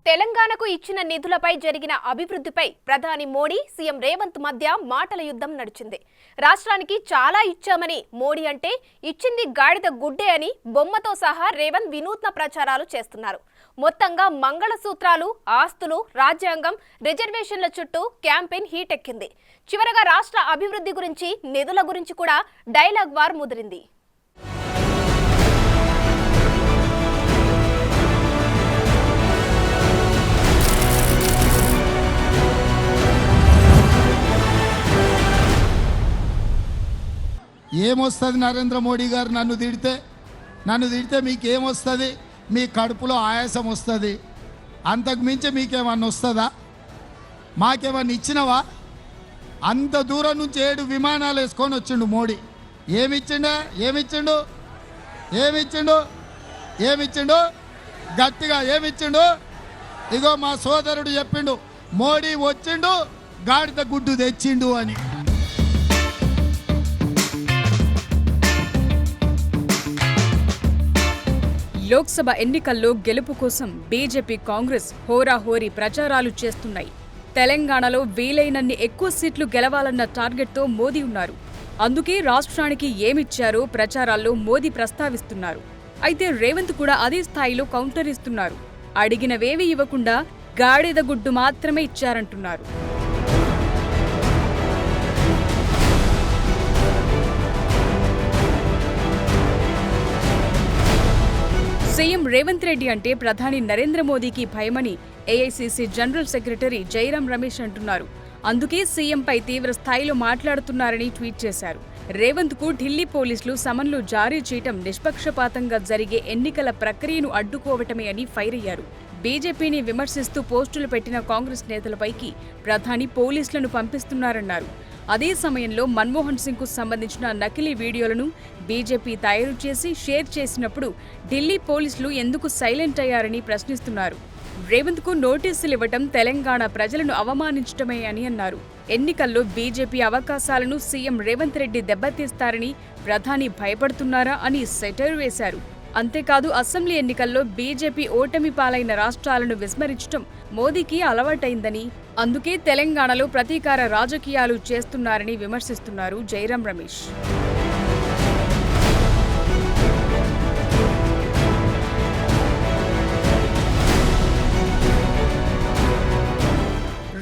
తెలంగాణకు ఇచ్చిన నిధులపై జరిగిన అభివృద్ధిపై ప్రధాని మోడీ సీఎం రేవంత్ మధ్య మాటల యుద్ధం నడిచింది. రాష్ట్రానికి చాలా ఇచ్చామని మోడీ అంటే ఇచ్చింది గాడిద గుడ్డే అని బొమ్మతో సహా రేవంత్ వినూత్న ప్రచారాలు చేస్తున్నారు. మొత్తంగా మంగళసూత్రాలు, ఆస్తులు, రాజ్యాంగం, రిజర్వేషన్ల చుట్టూ క్యాంపెయిన్ హీట్ ఎక్కింది. చివరగా రాష్ట్ర అభివృద్ధి గురించి, నిధుల గురించి కూడా డైలాగ్ వార్ ముదిరింది. ఏమొస్తుంది నరేంద్ర మోడీ గారు నన్ను తిడితే మీకేమొస్తుంది? మీ కడుపులో ఆయాసం వస్తుంది. అంతకు మించి మీకేమన్నా వస్తుందా? మాకేమన్నా ఇచ్చినవా? అంత దూరం నుంచి 7 విమానాలు వేసుకొని వచ్చిండు మోడీ. ఏమిచ్చిండు గట్టిగా ఏమిచ్చిండు? ఇగో మా సోదరుడు చెప్పిండు, మోడీ వచ్చిండు గాడిద గుడ్డు తెచ్చిండు అని. లోక్సభ ఎన్నికల్లో గెలుపు కోసం బీజేపీ, కాంగ్రెస్ హోరాహోరీ ప్రచారాలు చేస్తున్నాయి. తెలంగాణలో వీలైనన్ని ఎక్కువ సీట్లు గెలవాలన్న టార్గెట్తో మోదీ ఉన్నారు. అందుకే రాష్ట్రానికి ఏమిచ్చారో ప్రచారాల్లో మోదీ ప్రస్తావిస్తున్నారు. అయితే రేవంత్ కూడా అదే స్థాయిలో కౌంటర్ ఇస్తున్నారు. అడిగినవేవి ఇవ్వకుండా గాడిద గుడ్డు మాత్రమే ఇచ్చారంటున్నారు. సీఎం రేవంత్ రెడ్డి అంటే ప్రధాని నరేంద్ర మోదీకి భయమని AICC general secretary Jairam Ramesh అంటున్నారు. అందుకే సీఎంపై తీవ్ర స్థాయిలో మాట్లాడుతున్నారని ట్వీట్ చేశారు. రేవంత్కు ఢిల్లీ పోలీసులు సమన్లు జారీ చేయటం నిష్పక్షపాతంగా జరిగే ఎన్నికల ప్రక్రియను అడ్డుకోవటమే అని ఫైర్ అయ్యారు. బీజేపీని విమర్శిస్తూ పోస్టులు పెట్టిన కాంగ్రెస్ నేతలపైకి ప్రధాని పోలీసులను పంపిస్తున్నారన్నారు. అదే సమయంలో మన్మోహన్ సింగ్కు సంబంధించిన నకిలీ వీడియోలను బీజేపీ తయారు చేసి షేర్ చేసినప్పుడు ఢిల్లీ పోలీసులు ఎందుకు సైలెంట్ అయ్యారని ప్రశ్నిస్తున్నారు. రేవంత్కు నోటీసులు ఇవ్వటం తెలంగాణ ప్రజలను అవమానించటమే అని అన్నారు. ఎన్నికల్లో బీజేపీ అవకాశాలను సీఎం రేవంత్ రెడ్డి దెబ్బతీస్తారని ప్రధాని భయపడుతున్నారా అని సెటైర్ వేశారు. అంతేకాదు అసెంబ్లీ ఎన్నికల్లో బీజేపీ ఓటమి పాలైన రాష్ట్రాలను విస్మరించడం మోదీకి అలవాటైందని, అందుకే తెలంగాణలో ప్రతీకార రాజకీయాలు చేస్తున్నారని విమర్శిస్తున్నారు జైరాం రమేష్.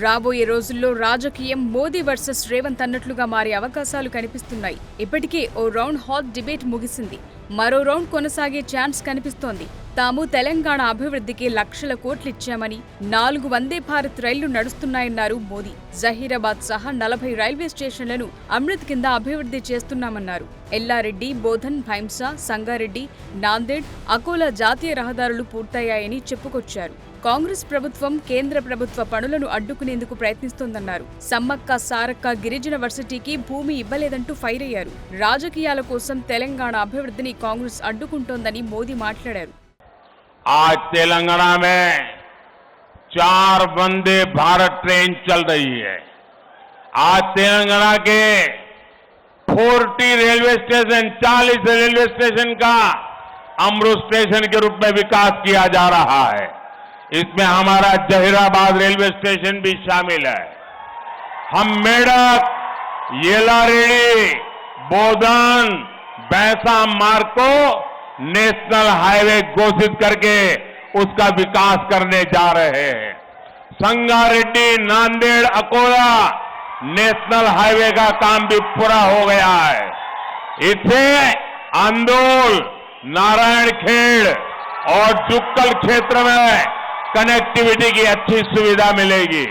రాబోయే రోజుల్లో రాజకీయం మోదీ వర్సెస్ రేవంత్ అన్నట్లుగా మారే అవకాశాలు కనిపిస్తున్నాయి. ఇప్పటికే ఓ రౌండ్ హాట్ డిబేట్ ముగిసింది. మరో రౌండ్ కొనసాగే ఛాన్స్ కనిపిస్తోంది. తాము తెలంగాణ అభివృద్ధికి లక్షల కోట్లిచ్చామని, 4 వందే భారత్ రైళ్లు నడుస్తున్నాయన్నారు మోదీ. జహీరాబాద్ సహా 40 రైల్వే స్టేషన్లను అమృత్ కింద అభివృద్ధి చేస్తున్నామన్నారు. ఎల్లారెడ్డి, బోధన్, భైంసా, సంగారెడ్డి, నాందేడ్, అకోలా జాతీయ రహదారులు పూర్తయ్యాయని చెప్పుకొచ్చారు. కాంగ్రెస్ ప్రభుత్వం కేంద్ర ప్రభుత్వ పనులను అడ్డుకునేందుకు ప్రయత్నిస్తోందన్నారు. సమ్మక్క సారక్క గిరిజన వర్సిటీకి భూమి ఇవ్వలేదంటూ ఫైర్ అయ్యారు. రాజకీయాల కోసం తెలంగాణ అభివృద్ధిని కాంగ్రెస్ అడ్డుకుంటోందని మోదీ మాట్లాడారు. आज तेलंगाना में 4 वंदे भारत ट्रेन चल रही है. आज तेलंगाना के 40 रेलवे स्टेशन, 40 रेलवे स्टेशन का अमृत स्टेशन के रूप में विकास किया जा रहा है. इसमें हमारा जहीराबाद रेलवे स्टेशन भी शामिल है. हम मेडक, येलारेडी, बोधन, भैंसा मार्ग को नेशनल हाईवे घोषित करके उसका विकास करने जा रहे हैं. संगारेड्डी, नांदेड़, अकोला नेशनल हाईवे का काम भी पूरा हो गया है. इससे आंदोल, नारायणखेड़ और जुक्कल क्षेत्र में कनेक्टिविटी की अच्छी सुविधा मिलेगी.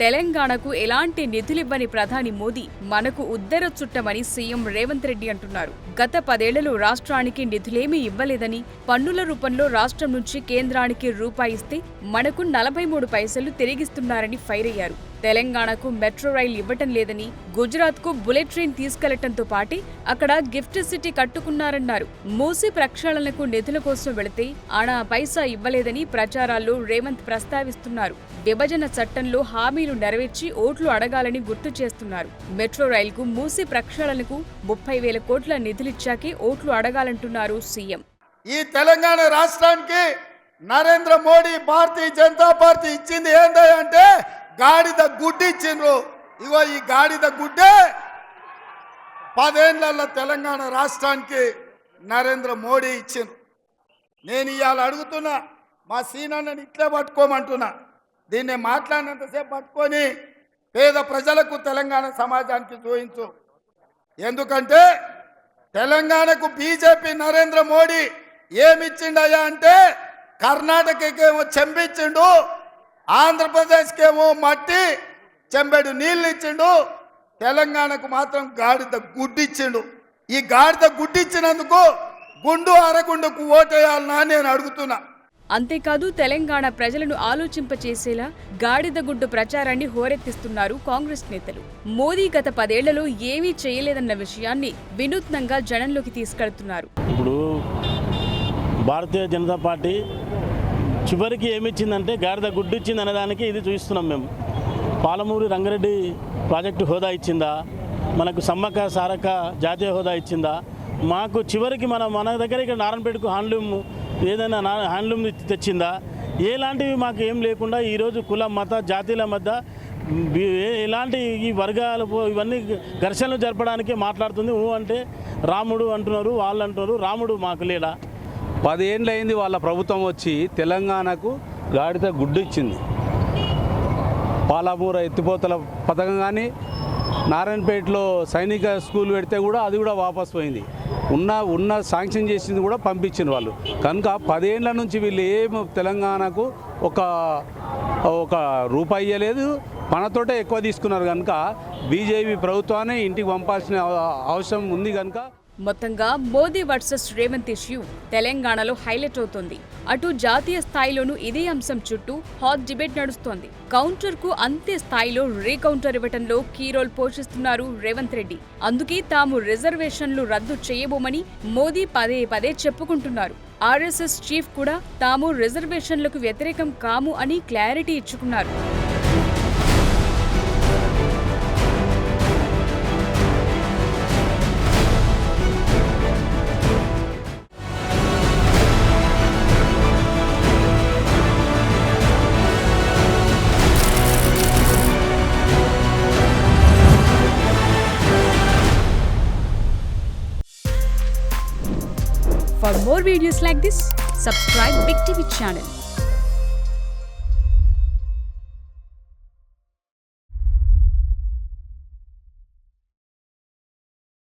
తెలంగాణకు ఎలాంటి నిధులివ్వని ప్రధాని మోదీ మనకు ఉద్దర చుట్టమని సీఎం రేవంత్ రెడ్డి అంటున్నారు. గత 10 ఏళ్లలో రాష్ట్రానికి నిధులేమీ ఇవ్వలేదని, పన్నుల రూపంలో రాష్ట్రం నుంచి కేంద్రానికి రూపాయి ఇస్తే మనకు 43 పైసలు తిరిగిస్తున్నారని ఫైర్ అయ్యారు. తెలంగాణకు మెట్రో రైలు ఇవ్వటం లేదని, గుజరాత్కు బుల్లెట్ ట్రైన్ తీసుకెళ్లటంతో పాటే అక్కడ గిఫ్ట్ సిటీ కట్టుకున్నారన్నారు. మూసీ ప్రక్షాళనకు నిధుల కోసం వెళితే ఆనా పైసా ఇవ్వలేదని ప్రచారాల్లో రేవంత్ ప్రస్తావిస్తున్నారు. విభజన చట్టంలో హామీలు నెరవేర్చి ఓట్లు అడగాలని గుర్తు చేస్తున్నారు. మెట్రో రైలుకు, మూసీ ప్రక్షాళనకు 30,000 కోట్ల నిధులిచ్చాకే ఓట్లు అడగాలంటున్నారు సీఎం. ఈ తెలంగాణ రాష్ట్రానికి నరేంద్ర మోడీ భారతీయ జనతా పార్టీ ఇచ్చింది ఏంటంటే గాడిద గుడ్డి ఇచ్చిండ్రు. ఇగో ఈ గాడిద గుడ్డే 10 ఏళ్ల తెలంగాణ రాష్ట్రానికి నరేంద్ర మోడీ ఇచ్చిండ్రు. నేను ఇవాళ అడుగుతున్నా, మా సీనాన్నని ఇట్లే పట్టుకోమంటున్నా. దీన్ని మాట్లాడినంతసేపు పట్టుకొని పేద ప్రజలకు తెలంగాణ సమాజానికి చూపించు. ఎందుకంటే తెలంగాణకు బీజేపీ నరేంద్ర మోడీ ఏమిచ్చిండయా అంటే కర్ణాటకకేమో చెంబిచ్చిండు, ఆంధ్రప్రదేశ్కేమో మట్టి చెంబెడు నీళ్ళు ఇచ్చిండు, తెలంగాణకు మాత్రం గాడిద గుడ్డిచ్చిండు. ఈ గాడిద గుడ్డిచ్చినందుకు గుండు అరగుండుకు ఓటేయాలనా నేను అడుగుతున్నా. అంతేకాదు తెలంగాణ ప్రజలను ఆలోచింపచేసేలా గాడిదగుడ్డు ప్రచారాన్ని హోరెత్తిస్తున్నారు కాంగ్రెస్ నేతలు. మోదీ గత 10 ఏళ్లలో ఏమీ చేయలేదన్న విషయాన్ని వినూత్నంగా జనంలోకి తీసుకెళ్తున్నారు. ఇప్పుడు భారతీయ జనతా పార్టీ చివరికి ఏమిచ్చిందంటే గాడిద గుడ్డు ఇచ్చింది అనేదానికి ఇది చూస్తున్నాం. మేము పాలమూరు రంగారెడ్డి ప్రాజెక్టు హోదా ఇచ్చిందా, మనకు సమ్మక్క సారక్క జాతీయ హోదా ఇచ్చిందా, మాకు చివరికి మన దగ్గర ఇక్కడ నారాయణపేటకు హ్యాండ్లూమ్ ఏదైనా హ్యాండ్లూమ్ తెచ్చిందా, ఎలాంటివి మాకు ఏం లేకుండా ఈరోజు కుల మత జాతీయుల మధ్య ఎలాంటి ఈ వర్గాలు ఇవన్నీ ఘర్షణలు జరపడానికి మాట్లాడుతుంది. అంటే రాముడు అంటున్నారు, వాళ్ళు అంటున్నారు, రాముడు మాకు లేడా? 10 ఏళ్ళు అయింది వాళ్ళ ప్రభుత్వం వచ్చి తెలంగాణకు గాడిద గుడ్డు ఇచ్చింది. పాలమూర ఎత్తిపోతల పథకం కానీ నారాయణపేటలో సైనిక స్కూల్ పెడితే కూడా అది కూడా వాపస్ పోయింది. ఉన్న శాంక్షన్ చేసింది కూడా పంపించిన వాళ్ళు. కనుక 10 ఏళ్ల నుంచి వీళ్ళు ఏం తెలంగాణకు ఒక రూపాయి ఇవ్వలేదు, మనతోటే ఎక్కువ తీసుకున్నారు. కనుక బీజేపీ ప్రభుత్వాన్ని ఇంటికి పంపాల్సిన అవసరం ఉంది. కనుక మొత్తంగా మోదీ వర్సెస్ రేవంత్ ఇష్యూ తెలంగాణలో హైలైట్ అవుతోంది. అటు జాతీయ స్థాయిలోనూ ఇదే అంశం చుట్టూ హాట్ డిబేట్ నడుస్తోంది. కౌంటర్ కు అంతే స్థాయిలో రీకౌంటర్ ఇవ్వటంలో కీ రోల్ పోషిస్తున్నారు రేవంత్ రెడ్డి. అందుకే తాము రిజర్వేషన్లు రద్దు చేయబోమని మోదీ పదే చెప్పుకుంటున్నారు. ఆర్ఎస్ఎస్ చీఫ్ కూడా తాము రిజర్వేషన్లకు వ్యతిరేకం కాము అని clarity ఇచ్చుకున్నారు. For more videos like this, subscribe Big TV channel.